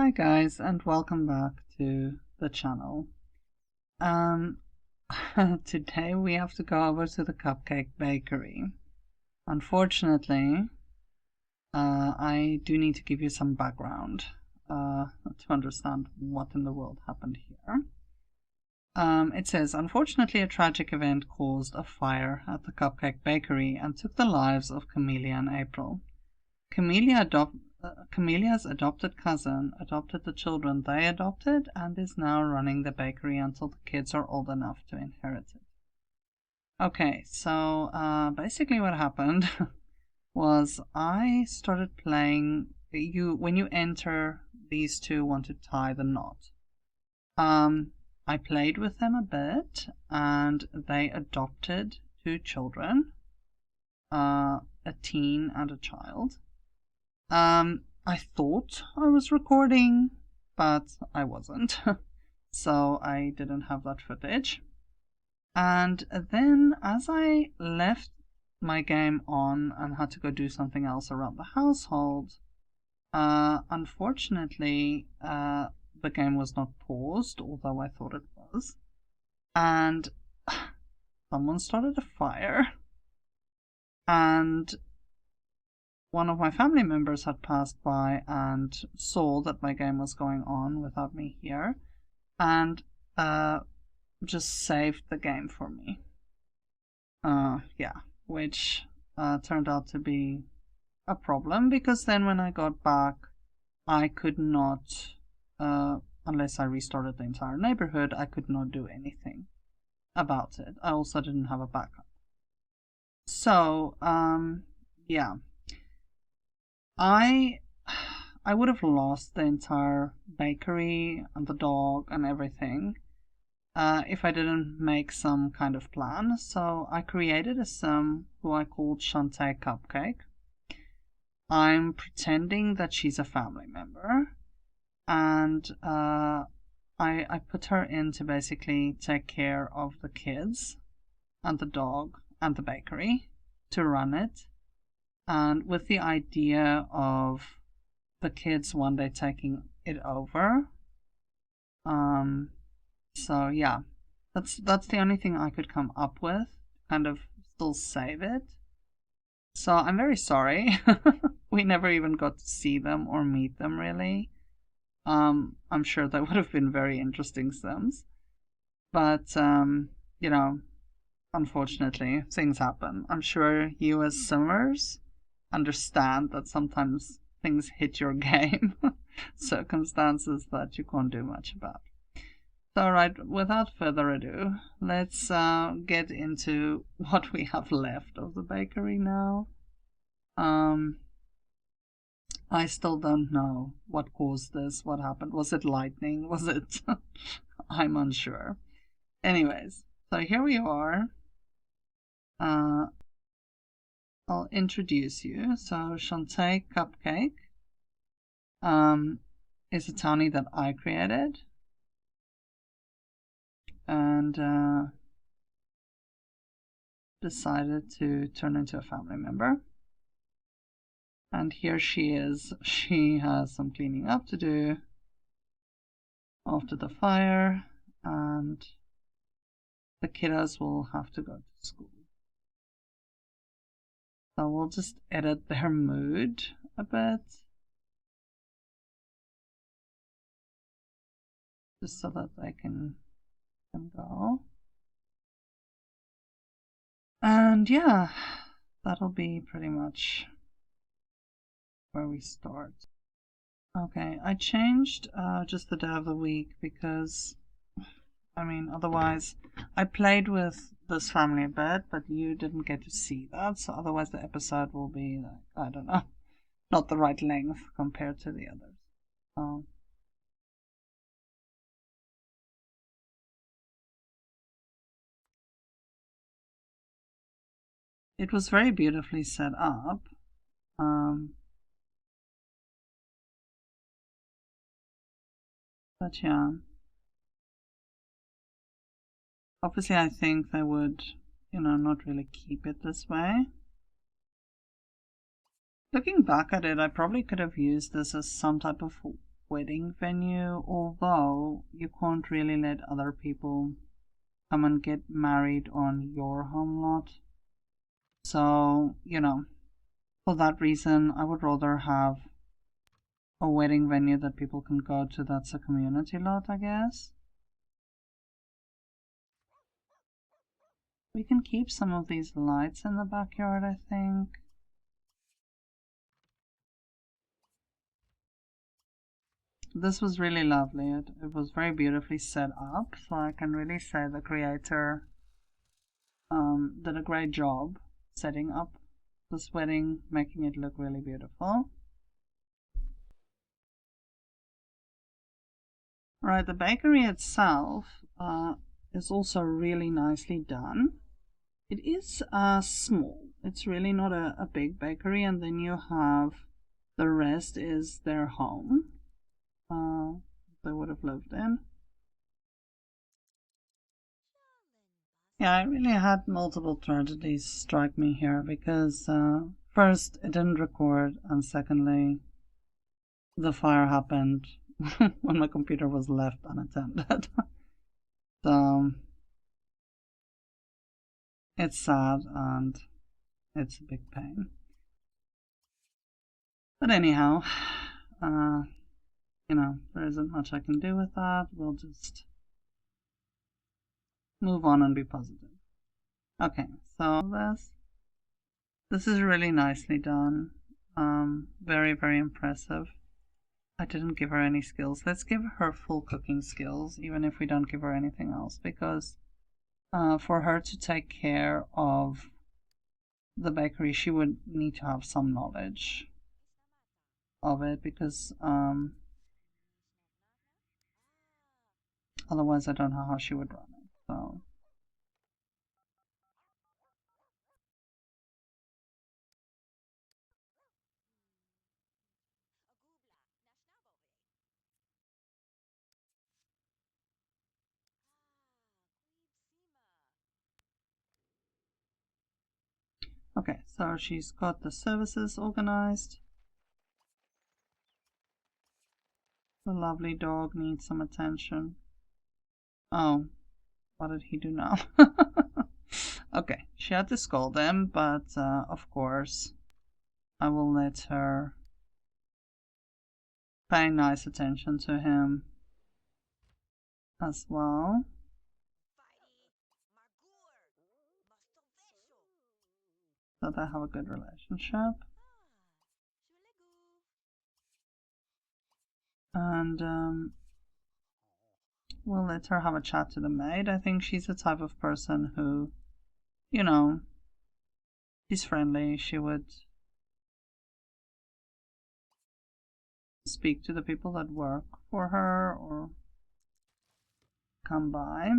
Hi guys, and welcome back to the channel. Today we have to go over to the cupcake bakery. Unfortunately, I do need to give you some background to understand what in the world happened here. It says, unfortunately, a tragic event caused a fire at the cupcake bakery and took the lives of Camellia and April. Camelia's adopted cousin adopted the children they adopted and is now running the bakery until the kids are old enough to inherit it. Okay, so basically what happened was I started playing. When you enter, these two want to tie the knot. I played with them a bit and they adopted two children, a teen and a child. I thought I was recording, but I wasn't, so I didn't have that footage. And then as I left my game on and had to go do something else around the household, unfortunately, the game was not paused, although I thought it was, and someone started a fire, and one of my family members had passed by and saw that my game was going on without me here and just saved the game for me. Which turned out to be a problem because then when I got back, I could not, unless I restarted the entire neighborhood, I could not do anything about it. I also didn't have a backup. So, yeah. I would have lost the entire bakery and the dog and everything if I didn't make some kind of plan. So I created a sim who I called Shantae Cupcake. I'm pretending that she's a family member, and I put her in to basically take care of the kids and the dog and the bakery, to run it. And with the idea of the kids one day taking it over. So yeah, that's the only thing I could come up with, kind of still save it. So I'm very sorry. We never even got to see them or meet them really. I'm sure that would have been very interesting sims. But you know, unfortunately, things happen. I'm sure you as simmers understand that sometimes things hit your game, circumstances that you can't do much about. So, alright, without further ado, let's get into what we have left of the bakery now. I still don't know what caused this, what happened. Was it lightning? Was it? I'm unsure. Anyways, so here we are. I'll introduce you. So Shantae Cupcake is a townie that I created and decided to turn into a family member. And here she is. She has some cleaning up to do after the fire, and the kiddos will have to go to school. So we'll just edit their mood a bit, just so that they can go. And yeah, that'll be pretty much where we start. Okay, I changed just the day of the week because, I mean, otherwise I played with this family a bit, but you didn't get to see that, so otherwise the episode will be, like, I don't know, not the right length compared to the others. So it was very beautifully set up. But yeah, obviously I think they would, not really keep it this way. Looking back at it, I probably could have used this as some type of wedding venue, although you can't really let other people come and get married on your home lot. So, for that reason, I would rather have a wedding venue that people can go to that's a community lot, I guess. We can keep some of these lights in the backyard, I think. This was really lovely. It was very beautifully set up, so I can really say the creator did a great job setting up this wedding, making it look really beautiful. Right, the bakery itself is also really nicely done. It is small. It's really not a big bakery, and then you have the rest is their home they would have lived in. Yeah, I really had multiple tragedies strike me here because first, it didn't record, and secondly, the fire happened when my computer was left unattended. So, it's sad and it's a big pain. But anyhow, there isn't much I can do with that. We'll just move on and be positive. Okay, so this is really nicely done. Very, very impressive. I didn't give her any skills. Let's give her full cooking skills, even if we don't give her anything else, because for her to take care of the bakery, she would need to have some knowledge of it, because otherwise I don't know how she would run it. So okay, so she's got the services organized. The lovely dog needs some attention. Oh, what did he do now? Okay, she had to scold him, but of course I will let her pay nice attention to him as well. So they have a good relationship. And we'll let her have a chat to the maid. I think she's the type of person who, she's friendly. She would speak to the people that work for her or come by.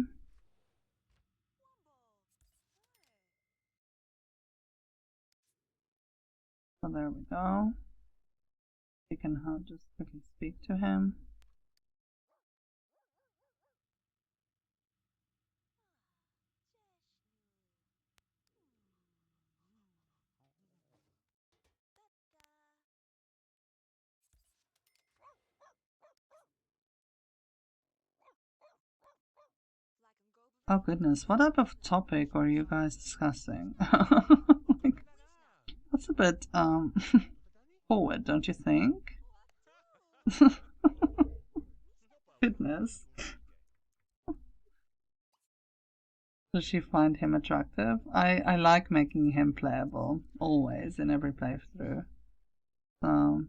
So there we go. We can just quickly speak to him. Oh goodness, what type of topic are you guys discussing? Like, that's a bit forward, don't you think? Goodness. Does she find him attractive? I like making him playable, always, in every playthrough. So,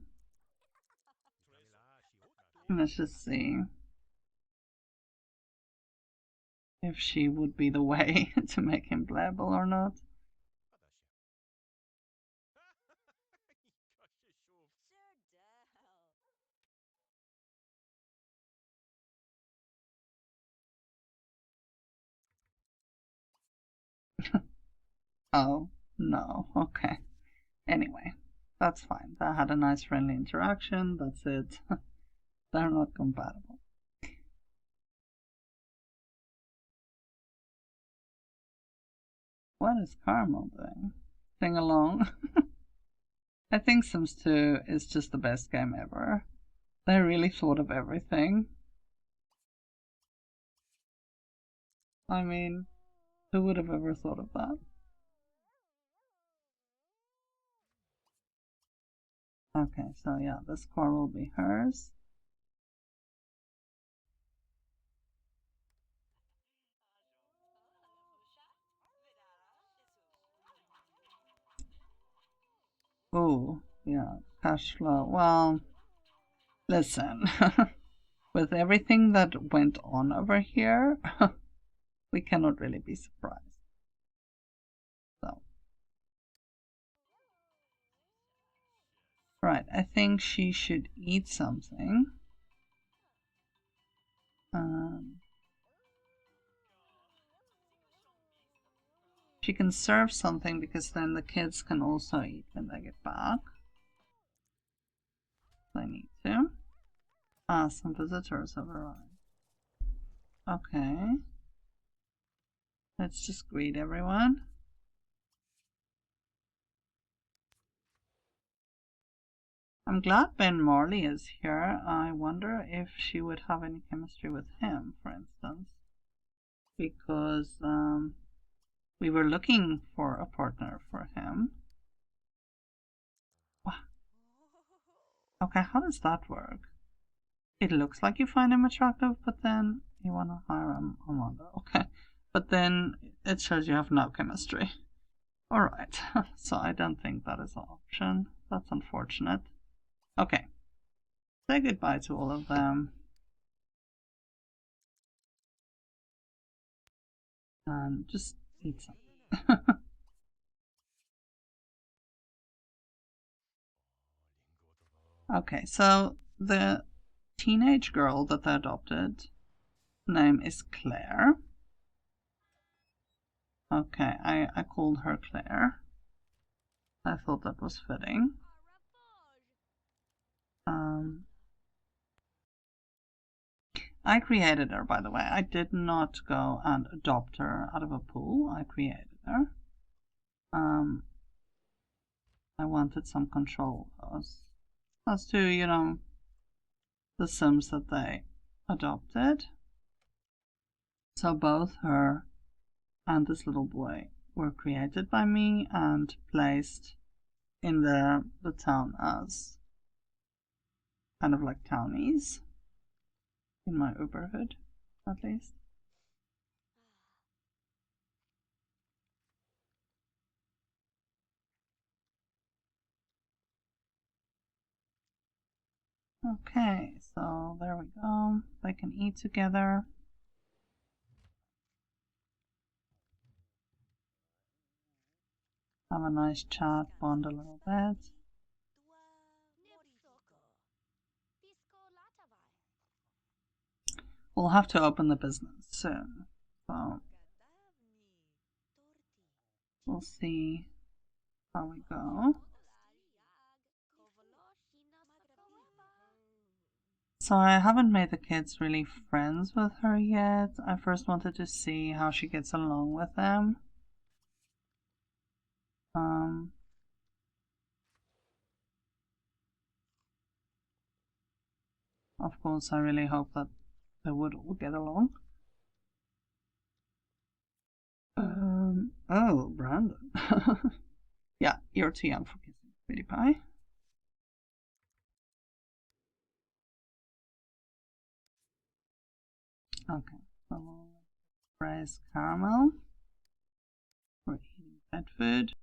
let's just see if she would be the way to make him playable or not. Oh, no, okay. Anyway, that's fine. They had a nice friendly interaction, that's it. They're not compatible. What is Caramel doing? Sing along? I think Sims 2 is just the best game ever. They really thought of everything. I mean, who would have ever thought of that? Okay, so yeah, this car will be hers. Oh, yeah, cash flow. Well, listen, with everything that went on over here, we cannot really be surprised. So, right, I think she should eat something. She can serve something because then the kids can also eat when they get back. They need to. Ah, some visitors have arrived. Okay. Let's just greet everyone. I'm glad Ben Marley is here. I wonder if she would have any chemistry with him, for instance. Because we were looking for a partner for him. Okay, how does that work? It looks like you find him attractive, but then you want to hire him. I wonder. Okay. But then it shows you have no chemistry. Alright, so I don't think that is an option. That's unfortunate. Okay. Say goodbye to all of them. And just eat some. Okay, so the teenage girl that they adopted, name is Claire. Okay, I called her Claire. I thought that was fitting. I created her, by the way. I did not go and adopt her out of a pool. I created her. I wanted some control as to, you know, the Sims that they adopted. So both her and this little boy were created by me and placed in the town as kind of like townies in my Uberhood, at least. Okay, so there we go. They can eat together. Have a nice chat, bond a little bit. We'll have to open the business soon, so we'll see how we go. So I haven't made the kids really friends with her yet. I first wanted to see how she gets along with them. Of course, I really hope that they would all get along. Oh, Brandon. Yeah, you're too young for kissing, sweetie pie. Okay, so we'll raise caramel. We're eating pet food.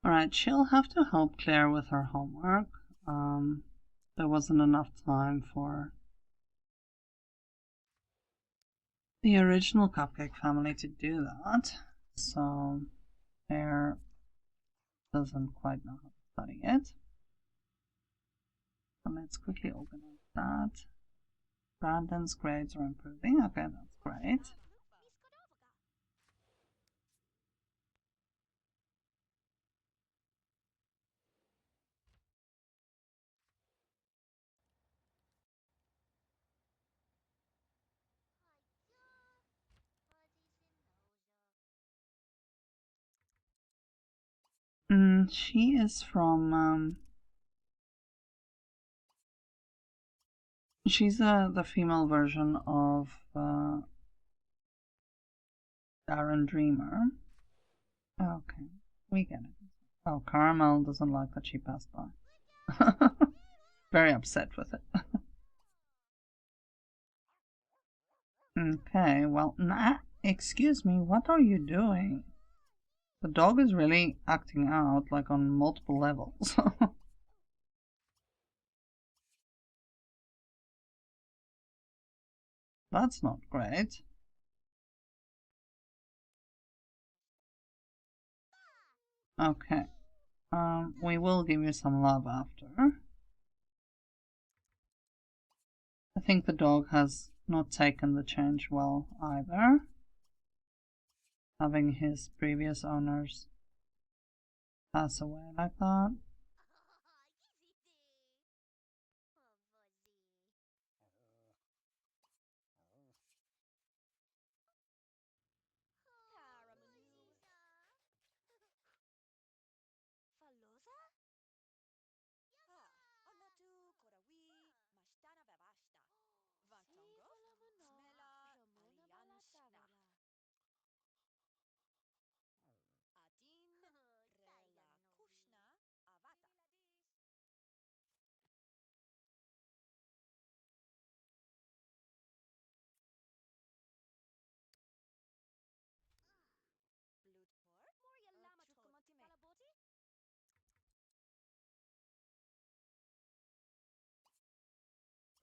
Alright, she'll have to help Claire with her homework. There wasn't enough time for the original Cupcake family to do that, so Claire doesn't quite know how to study it. So let's quickly organize that. Brandon's grades are improving. Okay, that's great. She is from, she's the female version of Darren Dreamer. Okay, we get it. Oh, Caramel doesn't like that she passed by. Very upset with it. Okay, well, excuse me, what are you doing? The dog is really acting out, like on multiple levels. That's not great. Okay. We will give you some love after. I think the dog has not taken the change well either, having his previous owners pass away like that.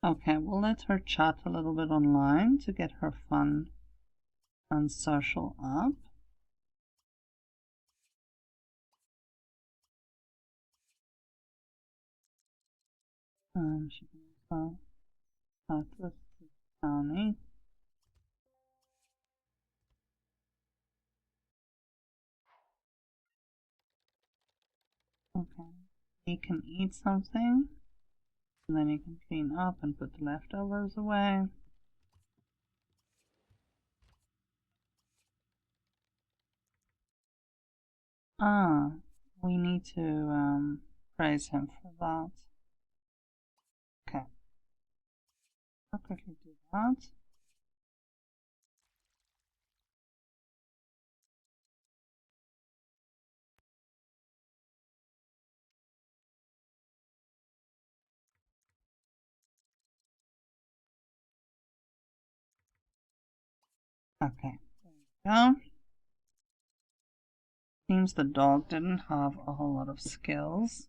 Okay, we'll let her chat a little bit online to get her fun and social up. She can also chat with Townie. Okay, he can eat something, and then he can clean up and put the leftovers away. Ah, we need to praise him for that. Okay, I'll quickly do that. Okay, there we go. Seems the dog didn't have a whole lot of skills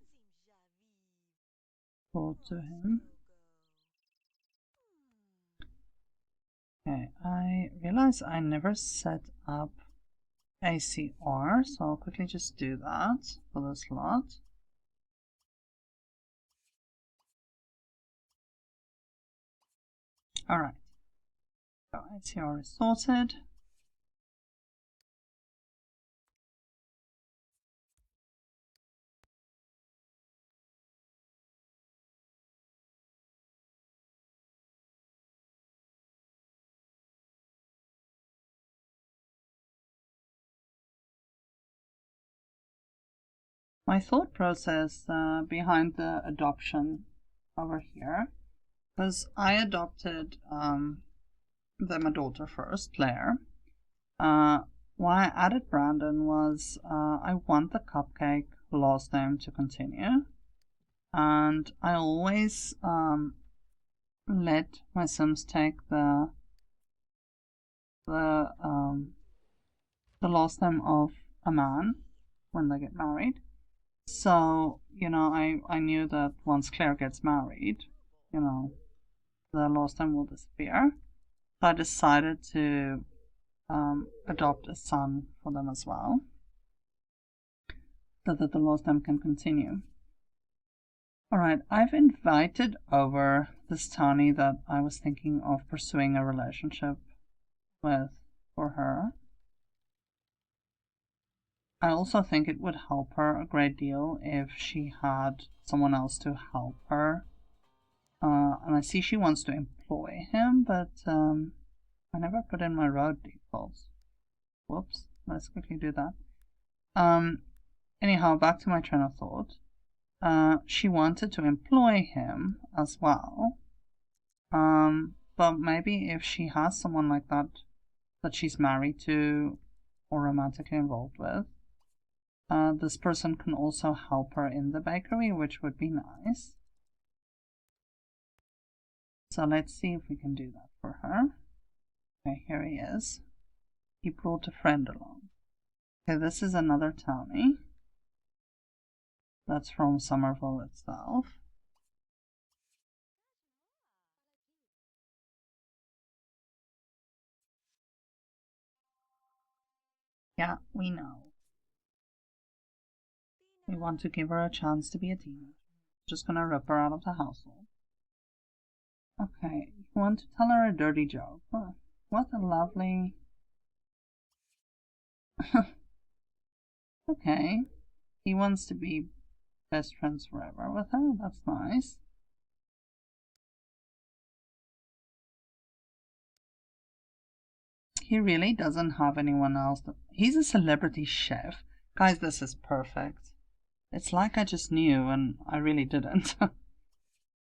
taught to him. Okay, I realize I never set up ACR, so I'll quickly just do that for this lot. Alright, so ACR is sorted. My thought process behind the adoption over here was I adopted my daughter first, Claire. Why I added Brandon was I want the cupcake last name to continue, and I always let my Sims take the last name of a man when they get married. So, you know, I knew that once Claire gets married, you know, the last name will disappear. So I decided to adopt a son for them as well, so that the last name can continue. Alright, I've invited over this townie that I was thinking of pursuing a relationship with for her. I also think it would help her a great deal if she had someone else to help her. And I see she wants to employ him, but I never put in my road defaults. Whoops, let's quickly do that. Anyhow, back to my train of thought. She wanted to employ him as well. But maybe if she has someone like that that she's married to or romantically involved with, this person can also help her in the bakery, which would be nice. So let's see if we can do that for her. Okay, here he is. He brought a friend along. Okay, this is another townie. That's from Summerville itself. Yeah, we know. We want to give her a chance to be a teenager. Just gonna rip her out of the household. Okay, you want to tell her a dirty joke. Oh, what a lovely... Okay, he wants to be best friends forever with her. That's nice. He really doesn't have anyone else. He's a celebrity chef. Guys, this is perfect. It's like I just knew and I really didn't.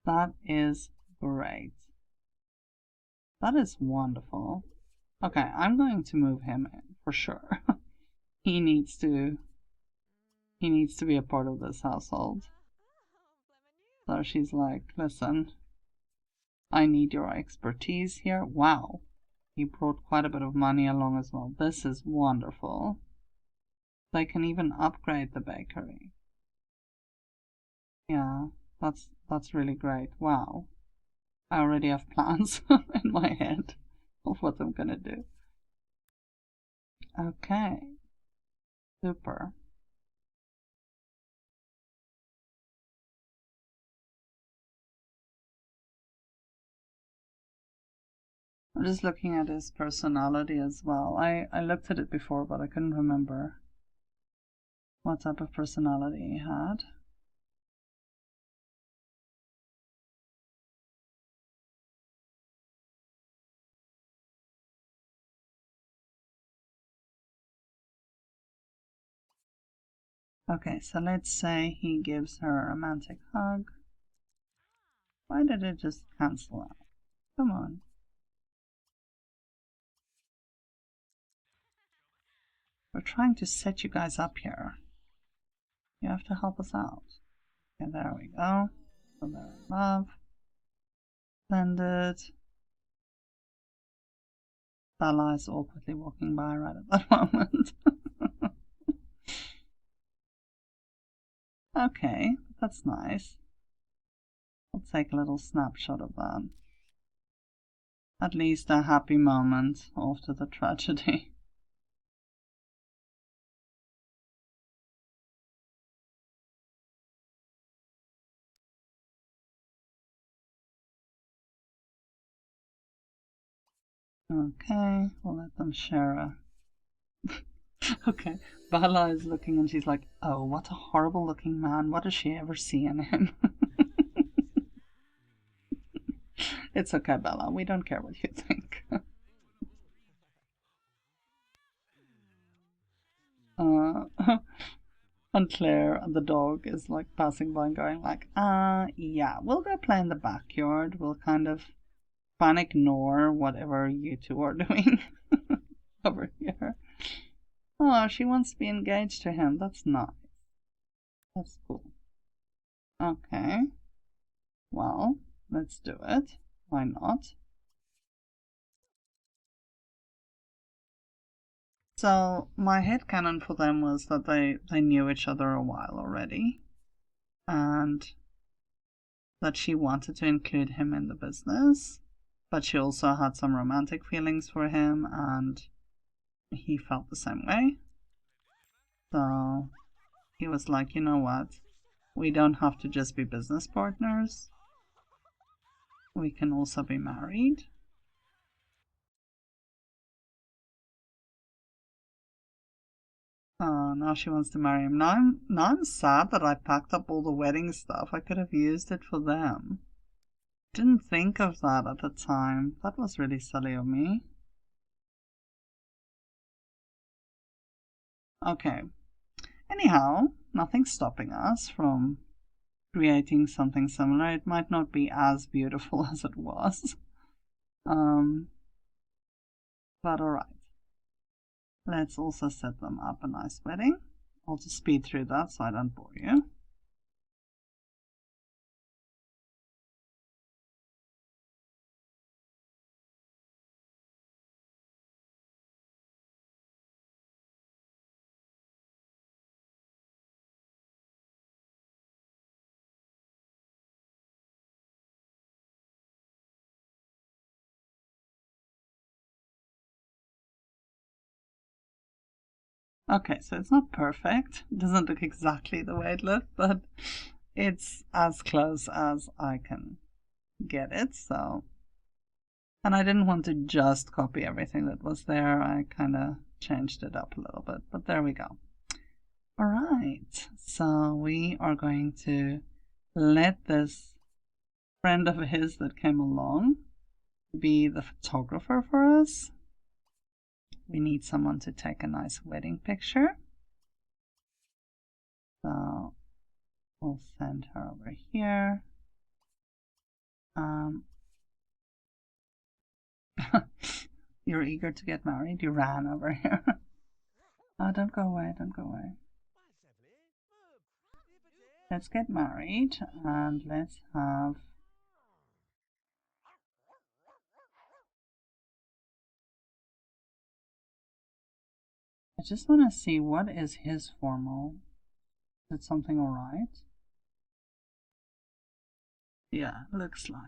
That is great. That is wonderful. Okay, I'm going to move him in for sure. He needs to be a part of this household. So she's like, listen, I need your expertise here. Wow. He brought quite a bit of money along as well. This is wonderful. They can even upgrade the bakery. Yeah, that's really great. Wow. I already have plans in my head of what I'm gonna do. Okay. Super. I'm just looking at his personality as well. I looked at it before, but I couldn't remember what type of personality he had. Okay, so let's say he gives her a romantic hug. Why did it just cancel out? Come on. We're trying to set you guys up here. You have to help us out. Okay, there we go. So they're in love. Splendid. Bella is awkwardly walking by right at that moment. Okay, that's nice. I'll take a little snapshot of that. At least a happy moment after the tragedy. Okay, we'll let them share a... Okay, Bella is looking and she's like, oh, what a horrible looking man. What does she ever see in him? It's okay, Bella. We don't care what you think. And Claire, the dog, is like passing by and going like, yeah, we'll go play in the backyard. We'll kind of try and ignore whatever you two are doing over here. Oh, she wants to be engaged to him. That's nice. That's cool. Okay. Well, let's do it. Why not? So my headcanon for them was that they knew each other a while already, and that she wanted to include him in the business, but she also had some romantic feelings for him, and he felt the same way. So he was like, you know what? We don't have to just be business partners. We can also be married. Oh, now she wants to marry him. Now I'm sad that I packed up all the wedding stuff. I could have used it for them. Didn't think of that at the time. That was really silly of me. Okay. Anyhow, nothing's stopping us from creating something similar. It might not be as beautiful as it was. But alright. Let's also set them up a nice wedding. I'll just speed through that so I don't bore you. Okay, so it's not perfect. It doesn't look exactly the way it looked, but it's as close as I can get it, so. And I didn't want to just copy everything that was there. I kind of changed it up a little bit, but there we go. All right, so we are going to let this friend of his that came along be the photographer for us. We need someone to take a nice wedding picture. So we'll send her over here. You're eager to get married? You ran over here. Oh, don't go away, don't go away. Let's get married and let's have... I just want to see what is his formal. Is it something alright? Yeah, looks like.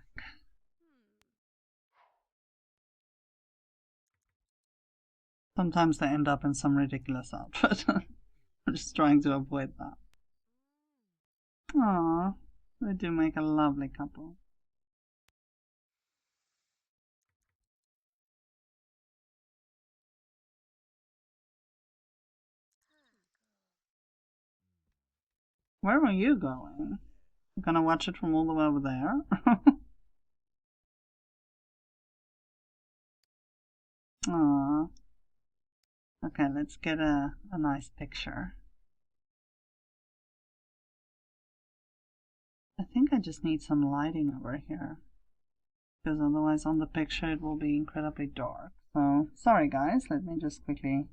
Sometimes they end up in some ridiculous outfit. I'm just trying to avoid that. Aww, they do make a lovely couple. Where are you going? I'm gonna watch it from all the way over there. Aww. Okay, let's get a nice picture. I think I just need some lighting over here, because otherwise on the picture it will be incredibly dark. So, sorry guys, let me just quickly...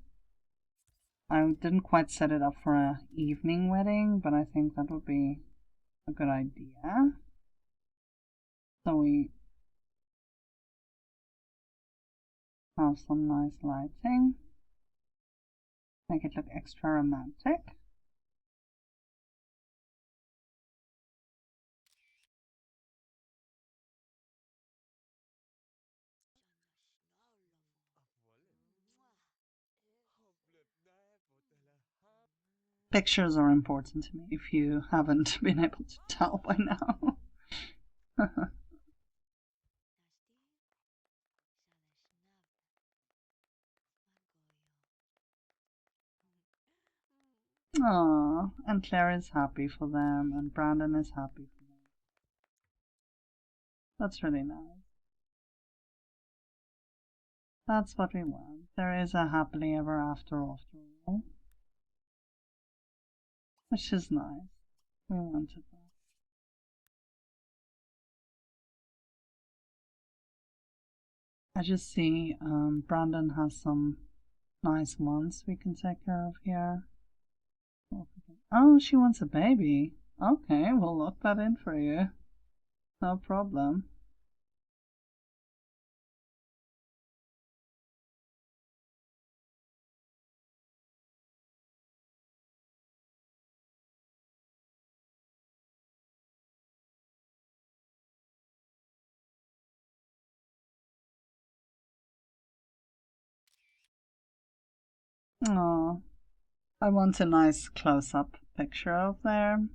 I didn't quite set it up for an evening wedding, but I think that would be a good idea. So we have some nice lighting. Make it look extra romantic. Pictures are important to me, if you haven't been able to tell by now. Aww, and Claire is happy for them, and Brandon is happy for them. That's really nice. That's what we want. There is a happily ever after all. Which is nice. We wanted that. I just see Brandon has some nice ones we can take care of here. Oh, she wants a baby. Okay, we'll lock that in for you. No problem. Oh, I want a nice close-up picture of there.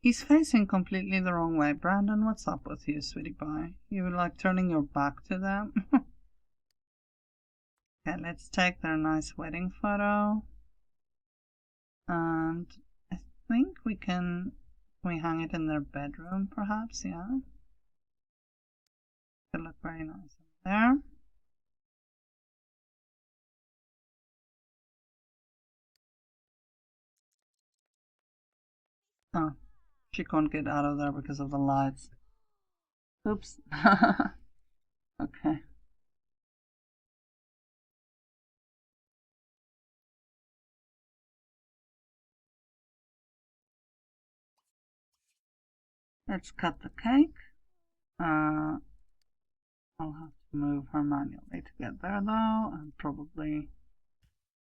He's facing completely the wrong way. Brandon, what's up with you, sweetie pie? You like turning your back to them? Okay, let's take their nice wedding photo. And I think we can hang it in their bedroom, perhaps, yeah? it look very nice there. Oh, she can't get out of there because of the lights. Oops. Okay. Let's cut the cake. I'll have to move her manually to get there though, and probably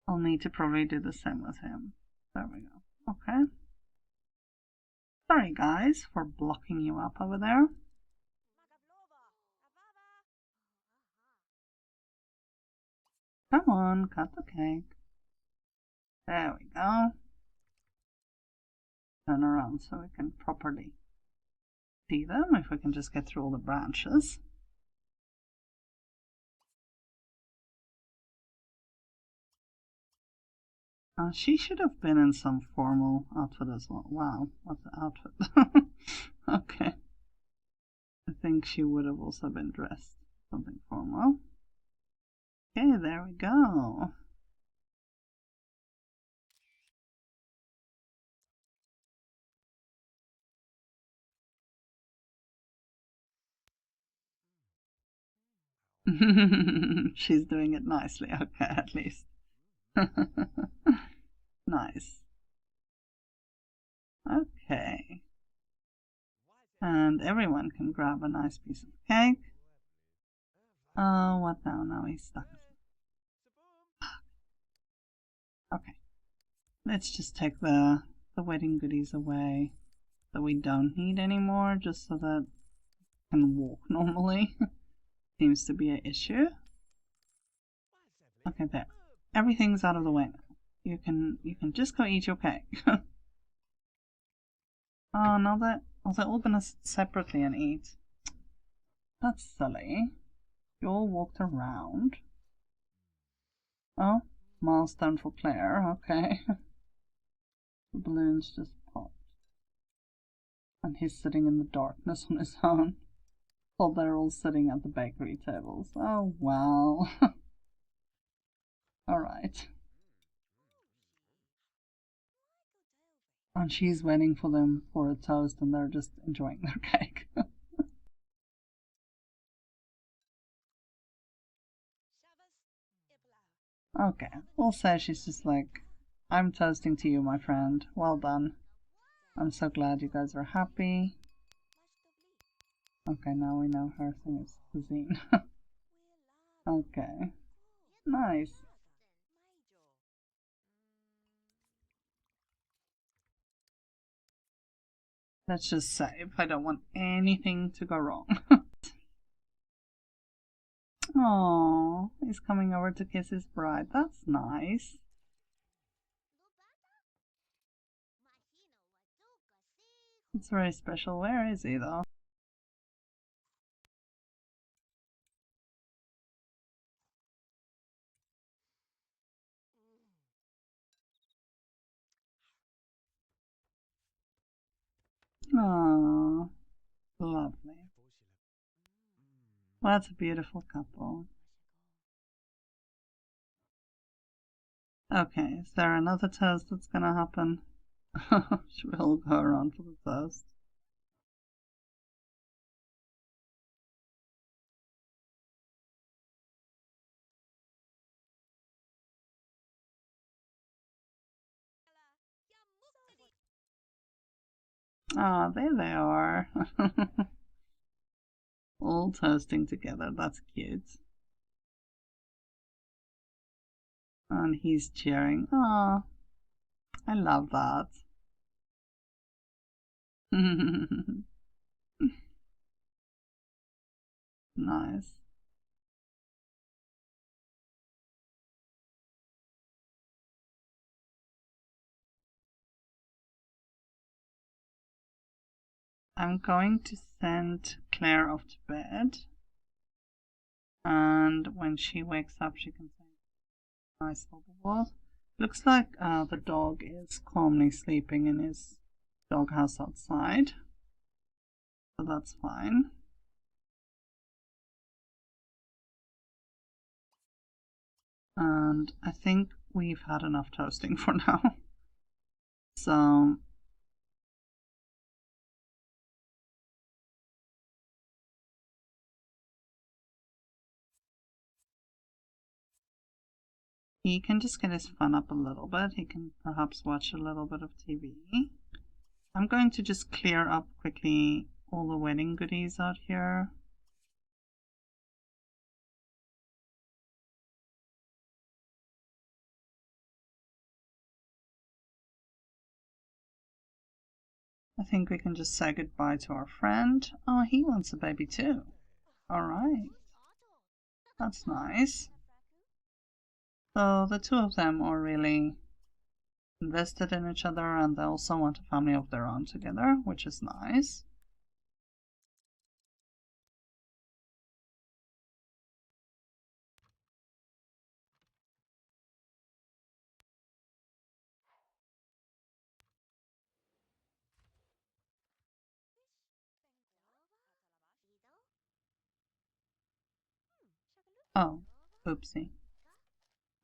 I'll need to probably do the same with him. There we go. Okay. Sorry guys for blocking you up over there. Come on, cut the cake. There we go. Turn around so we can properly see them, if we can just get through all the branches. She should have been in some formal outfit as well. Wow, what's the outfit? Okay. I think she would have also been dressed something formal. Okay, there we go. She's doing it nicely. Okay, at least. Nice. Okay. And everyone can grab a nice piece of cake. Oh, what now? Now he's stuck. Okay. Let's just take the wedding goodies away that we don't need anymore, just so that I can walk normally. Seems to be an issue. Okay, there. Everything's out of the way now. You can just go eat your cake. Oh, now they're all gonna sit separately and eat. That's silly. You all walked around. Oh, milestone for Claire. Okay. The balloons just popped. And he's sitting in the darkness on his own. While they're all sitting at the bakery tables. Oh, wow. Alright. And she's waiting for them for a toast and they're just enjoying their cake. Okay, we'll say she's just like, I'm toasting to you, my friend. Well done. I'm so glad you guys are happy. Okay, now we know her thing is cuisine. Okay. Nice. Let's just save. I don't want anything to go wrong. Oh, he's coming over to kiss his bride. That's nice. It's very special. Where is he though? Oh, lovely. Well, that's a beautiful couple. Okay, is there another toast that's gonna happen? Should we all go around for the toast? Ah, there they are. All toasting together. That's cute. And he's cheering. Ah, I love that. Nice. I'm going to send Claire off to bed. And when she wakes up, she can say nice bubble. Looks like the dog is calmly sleeping in his doghouse outside. So that's fine. And I think we've had enough toasting for now. So he can just get his fun up a little bit. He can perhaps watch a little bit of TV. I'm going to just clear up quickly all the wedding goodies out here. I think we can just say goodbye to our friend. Oh, he wants a baby too. Alright. That's nice. So the two of them are really invested in each other, and they also want a family of their own together, which is nice. Oh, oopsie.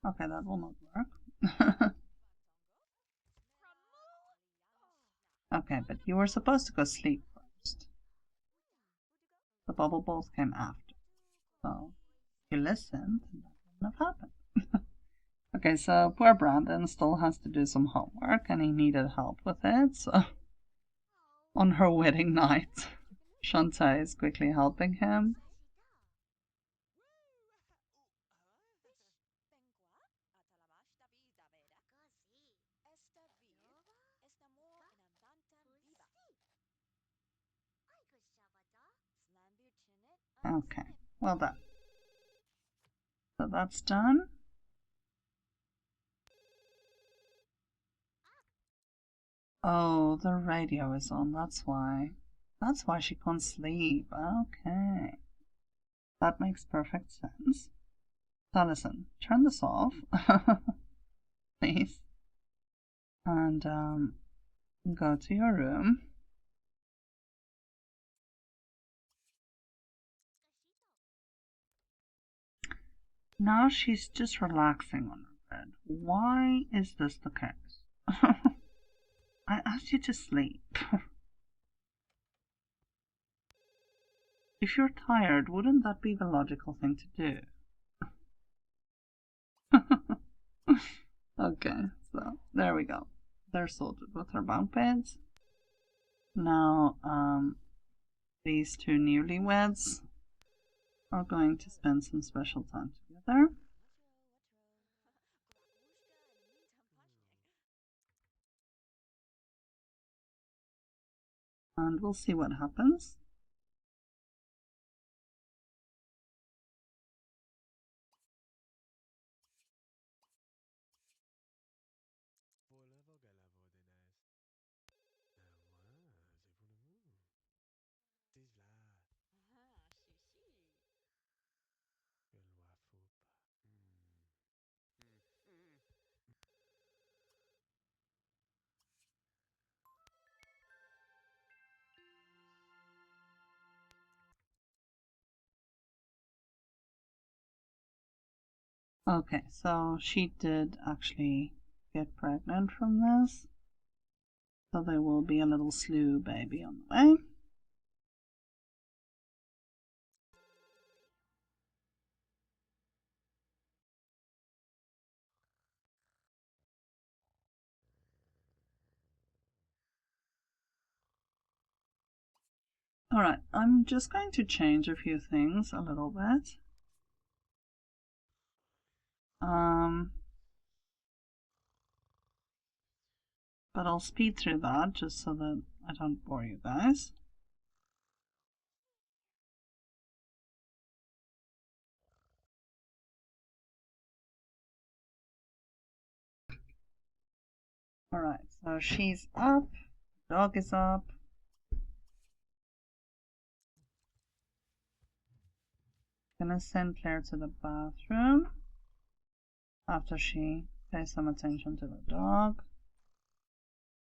Okay, that will not work. Okay, but you were supposed to go sleep first. The bubble balls came after. So if you listened, that wouldn't have happened. Okay, so poor Brandon still has to do some homework, and he needed help with it, so on her wedding night, Shantae is quickly helping him. Okay, well done. So that's done. Oh, the radio is on, that's why. That's why she can't sleep. Okay. That makes perfect sense. So listen, turn this off, please. And go to your room. Now she's just relaxing on her bed. Why is this the case? I asked you to sleep. If you're tired, wouldn't that be the logical thing to do? Okay, so there we go. They're sorted with her bunk beds. Now, these two newlyweds are going to spend some special time together. And we'll see what happens. Okay, so she did actually get pregnant from this. So there will be a little slew baby on the way. Alright, I'm just going to change a few things a little bit. But I'll speed through that just so that I don't bore you guys. Alright, so she's up, dog is up. Gonna send Claire to the bathroom after she pays some attention to the dog.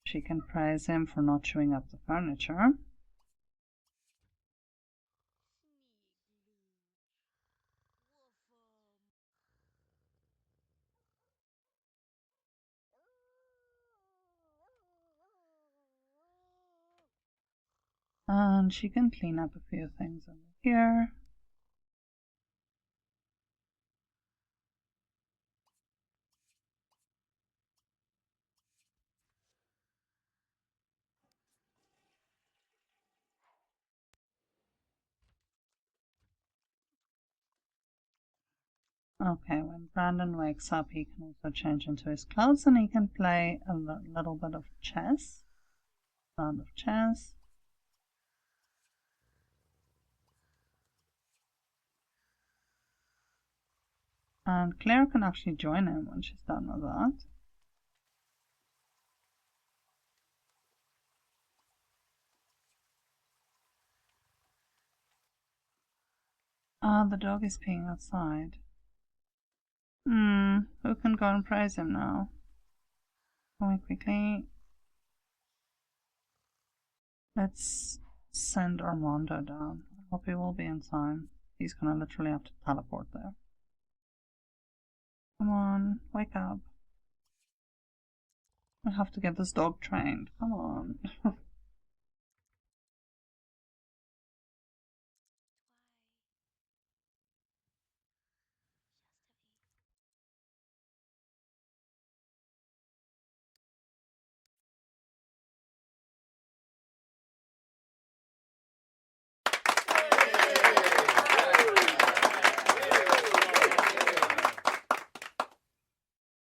She can praise him for not chewing up the furniture. And she can clean up a few things over here. Okay, when Brandon wakes up, he can also change into his clothes and he can play a little bit of chess. Round of chess. And Claire can actually join him when she's done with that. Ah, the dog is peeing outside. Who can go and praise him now? Can we quickly... Let's send Armando down. I hope he will be in time. He's gonna literally have to teleport there. Come on, wake up. I have to get this dog trained. Come on.